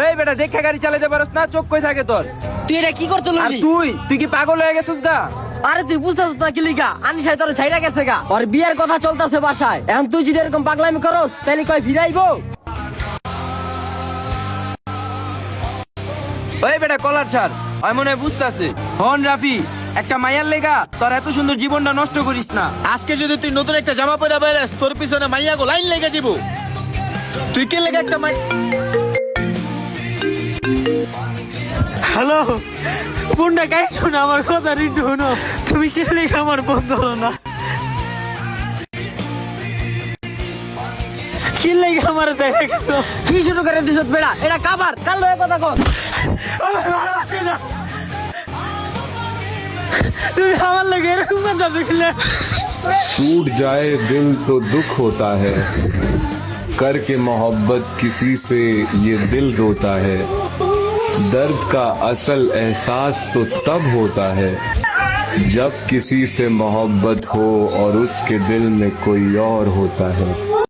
এই বেটা দেখে গাড়ি চালাতে পারস না, চোখ কই থাকে তোর? তুই এটা কি করতে আর লইলি? তুই কি পাগল হয়ে গেছিস গা? আরে তুই বুঝতেছ না কি লিগা? আনিশাই তোর ছাইরা গেছে গা, আর বিয়ের কথা চলতেছে বাসায়। এখন তুই যদি এরকম পাগলামি করস তাহলে কই ফিরাইবো? ওই বেটা কলার ছাড়, আমি মনে হয় বুঝতেছি। হন রাফি, একটা মাইয়ার লেগা তোর এত সুন্দর জীবনটা নষ্ট করিস না। আজকে যদি তুই নতুন একটা জামা পরে বেরাস, তোর পিছনে মাইয়া গো লাইন লেগে যাব। তুই কে লেগে একটা মাই হ্যালো ফোনটা গাই শোনো, আমার কথা রিডু শোনো। তুমি কে লেগে আমার ফোন ধরো না? কি লেগে আমার দেখা গেল? কি শুরু করে দিছত বেড়া? এটা কাবার কাল লয়ে কথা কর। আমার ভালো আসে না। তুমি আমার লেগে এরকম কথা দেখলে? टूट जाए दिल तो दुख होता है, करके मोहब्बत किसी से ये दिल रोता है। दर्द का असल एहसास तो तब होता है जब किसी से मोहब्बत हो और उसके दिल में कोई और होता है।